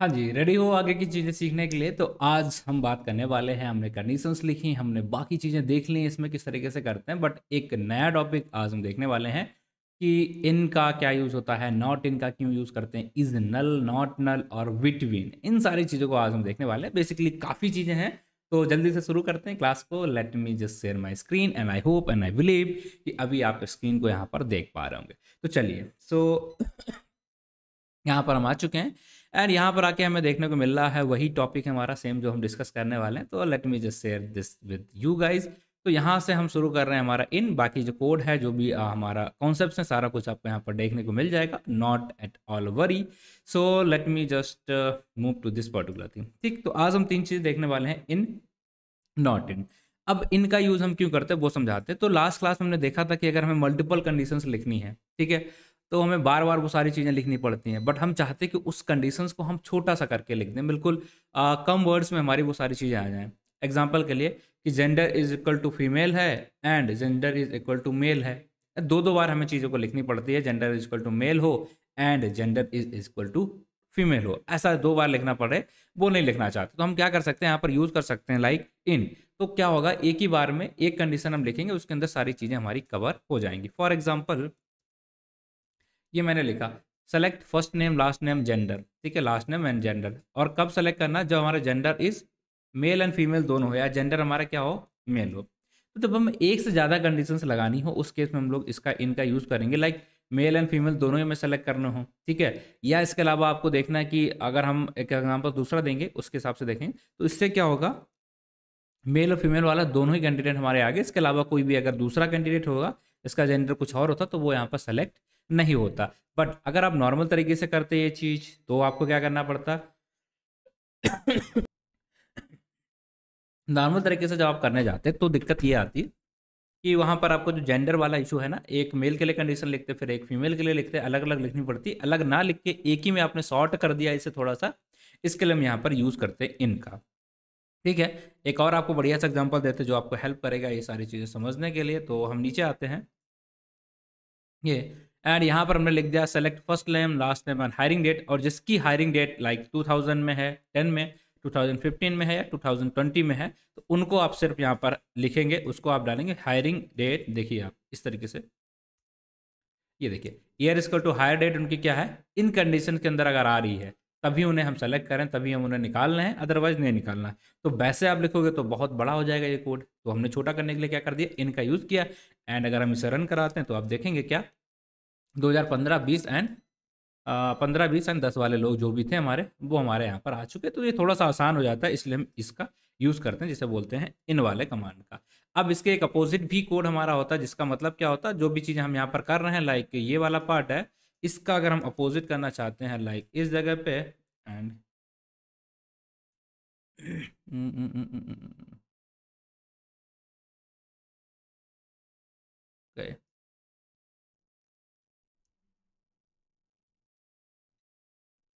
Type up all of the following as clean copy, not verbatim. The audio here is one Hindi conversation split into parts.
हाँ जी, रेडी हो आगे की चीज़ें सीखने के लिए? तो आज हम बात करने वाले हैं, हमने कंडीशंस लिखी, हमने बाकी चीज़ें देख ली इसमें किस तरीके से करते हैं, बट एक नया टॉपिक आज हम देखने वाले हैं कि इन का क्या यूज़ होता है, नॉट इन का क्यों यूज़ करते हैं, इज़ नल, नॉट नल और बिटवीन, इन सारी चीज़ों को आज हम देखने वाले हैं। बेसिकली काफ़ी चीज़ें हैं, तो जल्दी से शुरू करते हैं क्लास को। Late me just share my screen and I hope and I believe कि अभी आप स्क्रीन को यहाँ पर देख पा रहे होंगे। तो चलिए, यहाँ पर हम आ चुके हैं एंड यहाँ पर आके हमें देखने को मिल रहा है वही टॉपिक हमारा सेम जो हम डिस्कस करने वाले हैं। तो late me just share this with you guys. तो यहाँ से हम शुरू कर रहे हैं हमारा इन, बाकी जो कोड है जो भी हमारा कॉन्सेप्ट है सारा कुछ आपको यहाँ पर देखने को मिल जाएगा, not at all worry. So let me just move to this particular thing. ठीक, तो आज हम तीन चीज़ देखने वाले हैं, इन, नॉट इन। अब इनका यूज हम क्यों करते हैं वो समझाते हैं। तो लास्ट क्लास में हमने देखा था कि अगर हमें मल्टीपल कंडीशंस लिखनी है, ठीक है, तो हमें बार बार वो सारी चीज़ें लिखनी पड़ती हैं, बट हम चाहते हैं कि उस कंडीशंस को हम छोटा सा करके लिख दें, बिल्कुल कम वर्ड्स में हमारी वो सारी चीज़ें आ जाएं। एग्जाम्पल के लिए कि gender is equal to female है and gender is equal to male है। दो दो बार हमें चीज़ों को लिखनी पड़ती है, gender is equal to male हो and gender is equal to female हो, ऐसा दो बार लिखना पड़े, वो नहीं लिखना चाहते। तो हम क्या कर सकते हैं, यहाँ पर यूज़ कर सकते हैं लाइक इन। तो क्या होगा, एक ही बार में एक कंडीशन हम लिखेंगे, उसके अंदर सारी चीज़ें हमारी कवर हो जाएंगी। फॉर एग्जाम्पल ये मैंने लिखा, select first name last name gender, ठीक है, लास्ट नेम एंड जेंडर। और कब सेलेक्ट करना, जब हमारा gender is male and female दोनों हो, या जेंडर हमारा क्या हो, मेल हो। तो जब हम एक से ज़्यादा कंडीशंस लगानी हो उस केस में हम लोग इसका इनका यूज़ करेंगे, लाइक मेल एंड फीमेल दोनों ही हमें सेलेक्ट करना हो, ठीक है। या इसके अलावा आपको देखना है कि अगर हम एक एग्जाम्पल दूसरा देंगे उसके हिसाब से देखें, तो इससे क्या होगा, मेल और फीमेल वाला दोनों ही कैंडिडेट हमारे आगे, इसके अलावा कोई भी अगर दूसरा कैंडिडेट होगा इसका जेंडर कुछ और होता तो वो यहाँ पर सेलेक्ट नहीं होता। बट अगर आप नॉर्मल तरीके से करते ये चीज़ तो आपको क्या करना पड़ता नॉर्मल तरीके से जब आप करने जाते तो दिक्कत ये आती कि वहाँ पर आपको जो जेंडर वाला इशू है ना, एक मेल के लिए कंडीशन लिखते फिर एक फीमेल के लिए लिखते, अलग अलग लिखनी पड़ती, अलग ना लिख के एक ही में आपने शॉर्ट कर दिया इसे थोड़ा सा, इसके लिए हम यहाँ पर यूज़ करते हैं इनका, ठीक है। एक और आपको बढ़िया सा एग्जांपल देते हैं जो आपको हेल्प करेगा ये सारी चीज़ें समझने के लिए। तो हम नीचे आते हैं ये, एंड यहाँ पर हमने लिख दिया select first name last name and hiring date, और जिसकी हायरिंग डेट लाइक 2000 में है, 10 में, 2015 में है या 2020 में है, तो उनको आप सिर्फ यहाँ पर लिखेंगे, उसको आप डालेंगे हायरिंग डेट। देखिए आप इस तरीके से, ये देखिए year equal to hire date उनकी क्या है, इन कंडीशन के अंदर अगर आ रही है तभी उन्हें हम सेलेक्ट करें, तभी हम उन्हें निकालना है, अदरवाइज नहीं निकालना है। तो वैसे आप लिखोगे तो बहुत बड़ा हो जाएगा ये कोड, तो हमने छोटा करने के लिए क्या कर दिया, इनका यूज़ किया। एंड अगर हम इसे रन कराते हैं तो आप देखेंगे क्या, 2015 20 एंड 15 20 एंड 10 वाले लोग जो भी थे हमारे, वो हमारे यहाँ पर आ चुके। तो ये थोड़ा सा आसान हो जाता है, इसलिए हम इसका यूज़ करते हैं, जिसे बोलते हैं इन वाले कमांड का। अब इसके एक अपोजिट भी कोड हमारा होता है, जिसका मतलब क्या होता है, जो भी चीज़ें हम यहाँ पर कर रहे हैं लाइक ये वाला पार्ट है, इसका अगर हम अपोजिट करना चाहते हैं लाइक इस जगह पे एंड गए,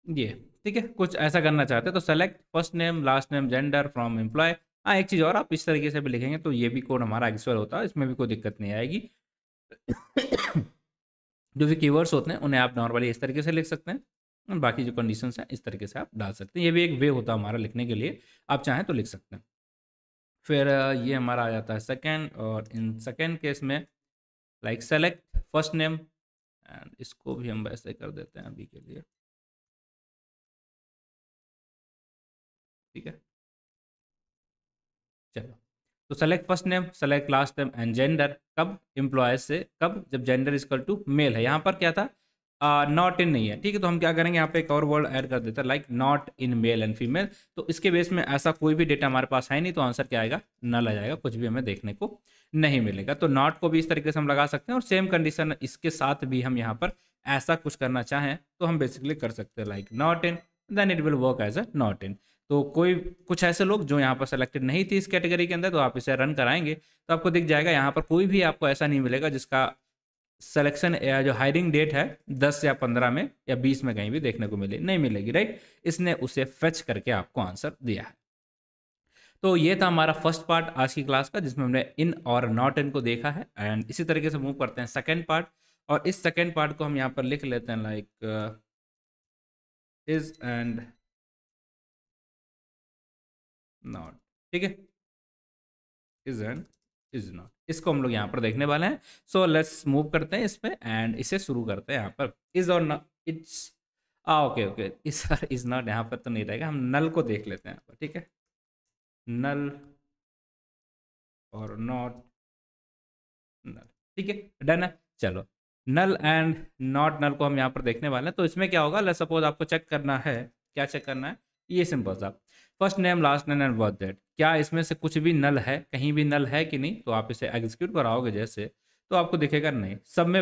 ये ठीक है, कुछ ऐसा करना चाहते हैं तो select first name last name gender from employ. हाँ, एक चीज़ और, आप इस तरीके से भी लिखेंगे तो ये भी कोड हमारा एक्चुअल होता है, इसमें भी कोई दिक्कत नहीं आएगी। जो भी कीवर्ड्स होते हैं उन्हें आप नॉर्मली इस तरीके से लिख सकते हैं, और बाकी जो कंडीशंस हैं इस तरीके से आप डाल सकते हैं। ये भी एक वे होता है हमारा लिखने के लिए, आप चाहें तो लिख सकते हैं। फिर ये हमारा आ जाता है सेकेंड, और इन सेकेंड केस में like select first name, and इसको भी हम वैसे कर देते हैं अभी के लिए, ठीक है। चलो, तो select first name select last name and gender, कब, एम्प्लॉय से कब, जब जेंडर इक्वल टू मेल है। यहाँ पर क्या था, नॉट इन नहीं है, ठीक है। तो हम क्या करेंगे, यहाँ पे एक और वर्ड ऐड कर देते हैं like not in male and female. तो इसके बेस में ऐसा कोई भी डेटा हमारे पास है नहीं, तो आंसर क्या आएगा, नल आ जाएगा, कुछ भी हमें देखने को नहीं मिलेगा। तो नॉट को भी इस तरीके से हम लगा सकते हैं, और सेम कंडीशन इसके साथ भी हम यहाँ पर ऐसा कुछ करना चाहें तो हम बेसिकली कर सकते हैं like not in, then it will work as a not in. तो कोई कुछ ऐसे लोग जो यहाँ पर सेलेक्टेड नहीं थी इस कैटेगरी के अंदर, तो आप इसे रन कराएंगे तो आपको दिख जाएगा, यहाँ पर कोई भी आपको ऐसा नहीं मिलेगा जिसका सिलेक्शन या जो हायरिंग डेट है 10 या 15 में या 20 में कहीं भी देखने को मिले, नहीं मिलेगी, राइट। इसने उसे फेच करके आपको आंसर दिया है। तो ये था हमारा फर्स्ट पार्ट आज की क्लास का, जिसमें हमने इन और नॉट इन को देखा है। एंड इसी तरीके से मूव करते हैं सेकेंड पार्ट, और इस सेकेंड पार्ट को हम यहाँ पर लिख लेते हैं लाइक इज एंड नॉट, ठीक है, इज एंड इज नॉट, इसको हम लोग यहाँ पर देखने वाले हैं। सो लेट्स मूव करते हैं इस पे एंड इसे शुरू करते हैं। यहाँ पर इज और not, it's okay okay, is और इज नॉट यहाँ पर तो नहीं रहेगा, हम नल को देख लेते हैं यहाँ पर, ठीक है, नल और नॉट, नल, ठीक है, डन है। चलो, नल एंड नॉट नल को हम यहाँ पर देखने वाले हैं। तो इसमें क्या होगा, लेट्स सपोज आपको चेक करना है, क्या चेक करना है, ये सिंपल सा, first name last name and birth date, क्या इसमें से कुछ भी नल है, कहीं भी नल है कि नहीं। तो आप इसे एग्जीक्यूट कराओगे जैसे, तो आपको दिखेगा नहीं, सब में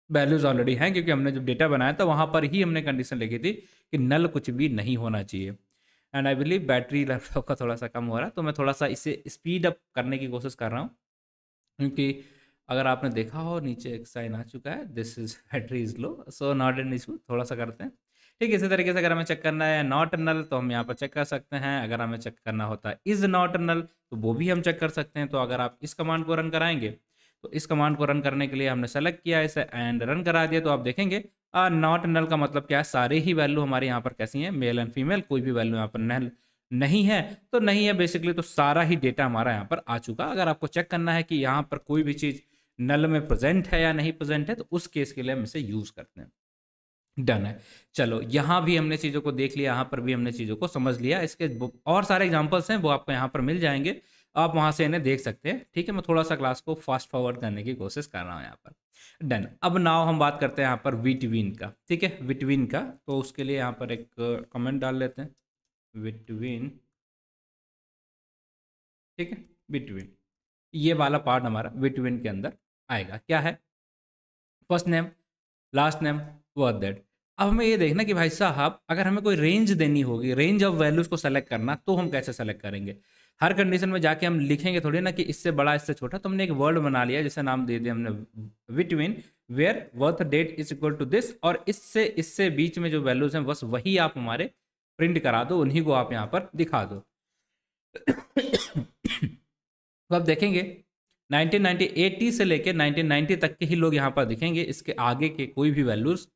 वैल्यूज ऑलरेडी हैं, क्योंकि हमने जब डेटा बनाया था वहाँ पर ही हमने कंडीशन लिखी थी कि नल कुछ भी नहीं होना चाहिए। And I believe battery laptop का थोड़ा सा कम हो रहा है, तो मैं थोड़ा सा इसे स्पीड अप करने की कोशिश कर रहा हूँ, क्योंकि अगर आपने देखा हो नीचे एक साइन आ चुका है, this is battery is low, so not an issue, थोड़ा सा करते हैं। ठीक है, इसी तरीके से अगर हमें चेक करना है नॉट नल, तो हम यहाँ पर चेक कर सकते हैं। अगर हमें चेक करना होता है इज नॉट नल, तो वो भी हम चेक कर सकते हैं। तो अगर आप इस कमांड को रन कराएंगे, तो इस कमांड को रन करने के लिए हमने सेलेक्ट किया इसे एंड रन करा दिया, तो आप देखेंगे नॉट नल का मतलब क्या है, सारे ही वैल्यू हमारे यहाँ पर कैसी हैं, मेल एंड फीमेल, कोई भी वैल्यू यहाँ पर नल नहीं है, तो नहीं है बेसिकली, तो सारा ही डेटा हमारा यहाँ पर आ चुका। अगर आपको चेक करना है कि यहाँ पर कोई भी चीज़ नल में प्रेजेंट है या नहीं प्रेजेंट है, तो उस केस के लिए हम इसे यूज करते हैं। डन है। चलो, यहाँ भी हमने चीज़ों को देख लिया, यहाँ पर भी हमने चीज़ों को समझ लिया। इसके और सारे एग्जांपल्स हैं, वो आपको यहाँ पर मिल जाएंगे, आप वहाँ से इन्हें देख सकते हैं। ठीक है, मैं थोड़ा सा क्लास को फास्ट फॉरवर्ड करने की कोशिश कर रहा हूँ यहाँ पर। डन। अब नाउ हम बात करते हैं यहाँ पर बिटवीन का। ठीक है, बिटवीन का, तो उसके लिए यहाँ पर एक कमेंट डाल लेते हैं, बिटवीन। ठीक है, बिटवीन, ये वाला पार्ट हमारा बिटवीन के अंदर आएगा। क्या है, first name last name worth that. अब हमें ये देखना कि भाई साहब, अगर हमें कोई रेंज देनी होगी, रेंज ऑफ वैल्यूज को सेलेक्ट करना, तो हम कैसे सेलेक्ट करेंगे। हर कंडीशन में जाके हम लिखेंगे थोड़ी ना कि इससे बड़ा इससे छोटा, तो हमने एक वर्ड बना लिया, जैसे नाम दे दिया हमने between, where birth date is equal to this, और इससे इससे बीच में जो वैल्यूज हैं बस वही आप हमारे प्रिंट करा दो, उन्हीं को आप यहाँ पर दिखा दो। तो आप देखेंगे 1990 80 से लेकर 1990 तक के ही लोग यहाँ पर दिखेंगे, इसके आगे के कोई भी वैल्यूज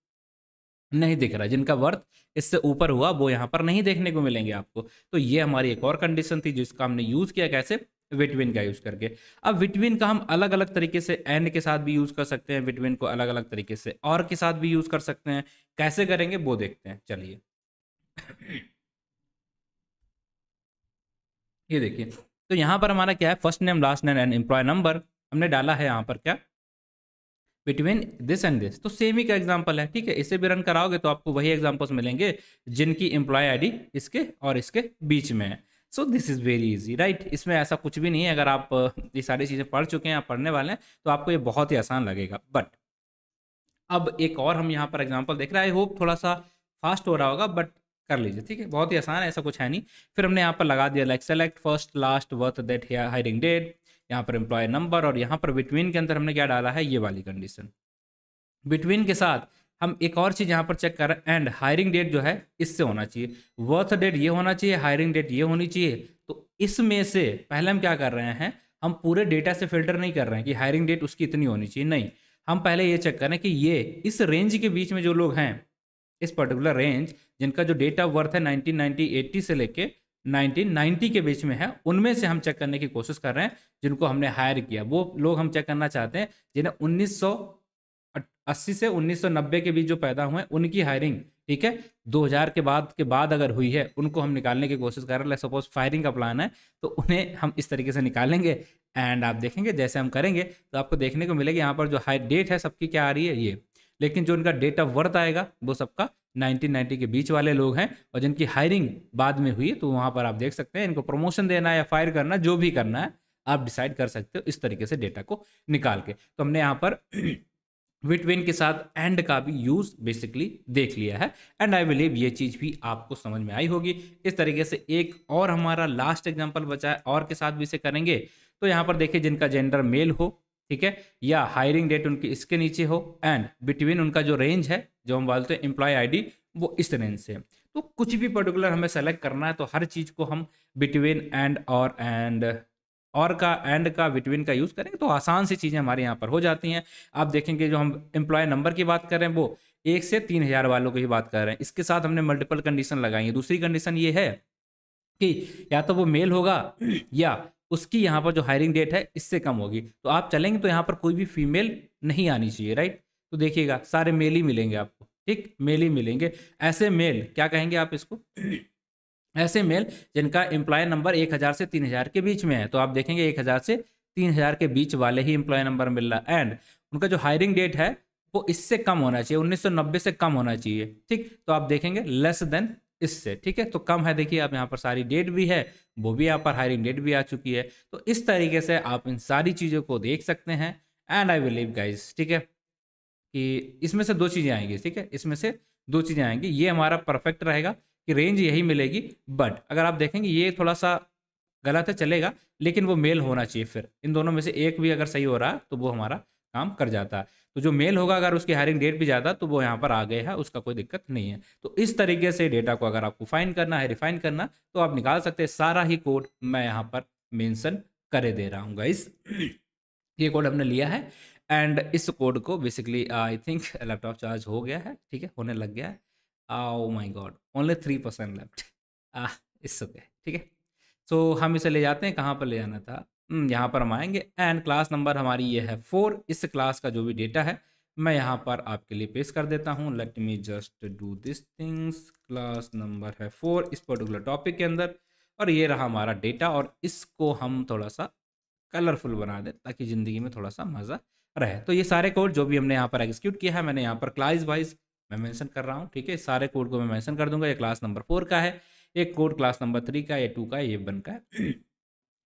नहीं दिख रहा, जिनका वर्थ इससे ऊपर हुआ वो यहाँ पर नहीं देखने को मिलेंगे आपको। तो ये हमारी एक और कंडीशन थी जिसका हमने यूज किया, कैसे, बिटवीन का यूज करके। अब बिटवीन का हम अलग अलग तरीके से एंड के साथ भी यूज कर सकते हैं, बिटवीन को अलग अलग तरीके से और के साथ भी यूज कर सकते हैं। कैसे करेंगे वो देखते हैं, चलिए। ये देखिए, तो यहाँ पर हमारा क्या है, first name last name and employee number हमने डाला है यहाँ पर, क्या, बिटवीन दिस एंड दिस। तो सेम ही का एग्जांपल है। ठीक है, इसे भी रन कराओगे तो आपको वही एग्जांपल्स मिलेंगे जिनकी एम्प्लॉय आईडी इसके और इसके बीच में है। So this is very easy, right. इसमें ऐसा कुछ भी नहीं है, अगर आप ये सारी चीज़ें पढ़ चुके हैं, आप पढ़ने वाले हैं, तो आपको ये बहुत ही आसान लगेगा। बट अब एक और हम यहाँ पर एग्जाम्पल देख रहे हैं, आई होप थोड़ा सा फास्ट हो रहा होगा, बट कर लीजिए। ठीक है, बहुत ही आसान है, ऐसा कुछ है नहीं। फिर हमने यहाँ पर लगा दिया like select first last birth date hiring date, यहाँ पर एम्प्लॉय नंबर, और यहाँ पर बिटवीन के अंदर हमने क्या डाला है, ये वाली कंडीशन। बिटवीन के साथ हम एक और चीज़ यहाँ पर चेक कर रहे हैं, एंड हायरिंग डेट जो है इससे होना चाहिए, वर्थ डेट ये होना चाहिए, हायरिंग डेट ये होनी चाहिए। तो इसमें से पहले हम क्या कर रहे हैं, हम पूरे डेटा से फिल्टर नहीं कर रहे हैं कि हायरिंग डेट उसकी इतनी होनी चाहिए, नहीं। हम पहले ये चेक करें कि ये इस रेंज के बीच में जो लोग हैं, इस पर्टिकुलर रेंज जिनका जो डेट ऑफ बर्थ है 1990 80 से लेके 1990 के बीच में है, उनमें से हम चेक करने की कोशिश कर रहे हैं जिनको हमने हायर किया। वो लोग हम चेक करना चाहते हैं जिन्हें 1980 से 1990 के बीच जो पैदा हुए हैं, उनकी हायरिंग, ठीक है, 2000 के बाद अगर हुई है, उनको हम निकालने की कोशिश कर रहे हैं। सपोज फायरिंग का प्लान है, तो उन्हें हम इस तरीके से निकालेंगे। एंड आप देखेंगे जैसे हम करेंगे तो आपको देखने को मिलेगी यहाँ पर जो हाई डेट है सबकी क्या आ रही है, ये। लेकिन जो उनका डेट ऑफ बर्थ आएगा वो सबका 1990 के बीच वाले लोग हैं, और जिनकी हायरिंग बाद में हुई है, तो वहाँ पर आप देख सकते हैं इनको प्रमोशन देना या फायर करना, जो भी करना है आप डिसाइड कर सकते हो इस तरीके से डेटा को निकाल के। तो हमने यहाँ पर बिटवीन के साथ एंड का भी यूज बेसिकली देख लिया है, एंड आई बिलीव ये चीज भी आपको समझ में आई होगी। इस तरीके से एक और हमारा लास्ट एग्जांपल बचा है, और के साथ भी इसे करेंगे। तो यहाँ पर देखिए, जिनका जेंडर मेल हो, ठीक है, या हायरिंग डेट उनकी इसके नीचे हो, एंड बिटवीन उनका जो रेंज है, जो हम बोलते हैं एम्प्लॉय आईडी, वो इस रेंज से। तो कुछ भी पर्टिकुलर हमें सेलेक्ट करना है, तो हर चीज को हम बिटवीन एंड और का एंड का बिटवीन का यूज करेंगे, तो आसान सी चीजें हमारे यहाँ पर हो जाती हैं। आप देखेंगे जो हम एम्प्लॉय नंबर की बात कर रहे हैं, वो 1 से 3000 वालों की ही बात कर रहे हैं। इसके साथ हमने मल्टीपल कंडीशन लगाई है। दूसरी कंडीशन ये है कि या तो वो मेल होगा या उसकी यहाँ पर जो हायरिंग डेट है इससे कम होगी। तो आप चलेंगे तो यहाँ पर कोई भी फीमेल नहीं आनी चाहिए, राइट। तो देखिएगा सारे मेल ही मिलेंगे आपको, ठीक, मेल ही मिलेंगे। ऐसे मेल क्या कहेंगे आप इसको ऐसे मेल जिनका एम्प्लॉय नंबर 1000 से 3000 के बीच में है, तो आप देखेंगे 1000 से 3000 के बीच वाले ही एम्प्लॉय नंबर मिल रहा है। एंड उनका जो हायरिंग डेट है वो इससे कम होना चाहिए, 1990 से कम होना चाहिए, ठीक। तो आप देखेंगे लेस देन इससे, ठीक है। तो कम है, देखिए आप यहाँ पर सारी डेट भी है, वो भी यहाँ पर हायरिंग डेट भी आ चुकी है। तो इस तरीके से आप इन सारी चीज़ों को देख सकते हैं। एंड आई बिलीव गाइज, ठीक है, कि इसमें से दो चीज़ें आएंगी, ठीक है, इसमें से दो चीज़ें आएंगी। ये हमारा परफेक्ट रहेगा कि रेंज यही मिलेगी, बट अगर आप देखेंगे ये थोड़ा सा गलत है, चलेगा, लेकिन वो मेल होना चाहिए। फिर इन दोनों में से एक भी अगर सही हो रहा है तो वो हमारा काम कर जाता है। तो जो मेल होगा अगर उसकी हायरिंग डेट भी ज़्यादा तो वो यहाँ पर आ गए है, उसका कोई दिक्कत नहीं है। तो इस तरीके से डेटा को अगर आपको फाइन करना है, रिफाइन करना, तो आप निकाल सकते हैं। सारा ही कोड मैं यहाँ पर मेंशन करे दे रहा हूँ गाइस। ये कोड हमने लिया है एंड इस कोड को basically I think laptop charge हो गया है, ठीक है, होने लग गया है। Oh my God, only 3% left. It's okay, ठीक है। सो हम इसे ले जाते हैं, कहाँ पर ले जाना था, यहाँ पर हम आएंगे एंड क्लास नंबर हमारी ये है 4। इस क्लास का जो भी डेटा है मैं यहाँ पर आपके लिए पेश कर देता हूँ। Late me just do this things. Class number है 4 इस पर्टिकुलर टॉपिक के अंदर, और ये रहा हमारा डेटा। और इसको हम थोड़ा सा कलरफुल बना दें ताकि ज़िंदगी में थोड़ा सा मज़ा रहे। तो ये सारे कोड जो भी हमने यहाँ पर एग्जीक्यूट किया है, मैंने यहाँ पर क्लास वाइज मैं मेंशन कर रहा हूँ, ठीक है। सारे कोड को मैं मेंशन कर दूंगा। ये क्लास नंबर 4 का है, एक कोड क्लास नंबर 3 का, ये 2 का, ये 1 का है।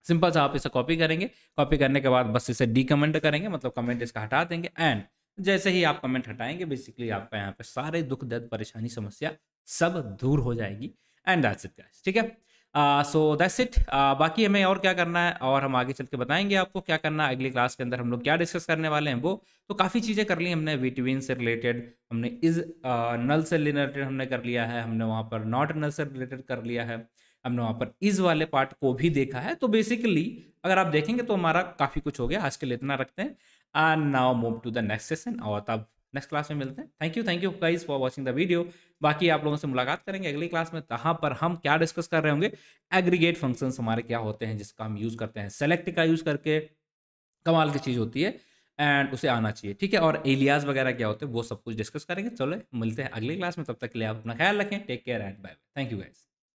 सिंपल सा आप इसे कॉपी करेंगे, कॉपी करने के बाद बस इसे डीकमेंट करेंगे, मतलब कमेंट इसका हटा देंगे। एंड जैसे ही आप कमेंट हटाएंगे बेसिकली आपका यहाँ पे सारे दुख दर्द परेशानी समस्या सब दूर हो जाएगी। एंड दैट्स इट गाइस, ठीक है। So that's it. बाकी हमें और क्या करना है और हम आगे चल के बताएंगे आपको क्या करना है। अगली क्लास के अंदर हम लोग क्या डिस्कस करने वाले हैं वो तो काफ़ी चीज़ें कर ली हमने। बिटवीन से रिलेटेड हमने इज नल से रिलेटेड हमने कर लिया है, हमने वहाँ पर नॉट नल से रिलेटेड कर लिया है, हमने वहाँ पर इज वाले पार्ट को भी देखा है। तो बेसिकली अगर आप देखेंगे तो हमारा काफ़ी कुछ हो गया। आज के लिए इतना रखते हैं and now move to the next session, और तब नेक्स्ट क्लास में मिलते हैं। Thank you guys for watching the video. बाकी आप लोगों से मुलाकात करेंगे अगली क्लास में, जहाँ पर हम क्या डिस्कस कर रहे होंगे, एग्रीगेट फंक्शंस हमारे क्या होते हैं जिसका हम यूज़ करते हैं, सेलेक्ट का यूज़ करके, कमाल की चीज़ होती है एंड उसे आना चाहिए, ठीक है। और एलियाज वगैरह क्या होते हैं वो सब कुछ डिस्कस करेंगे। चलो मिलते हैं अगली क्लास में, तब तक के लिए आप अपना ख्याल रखें। Take care and bye. Thank you guys.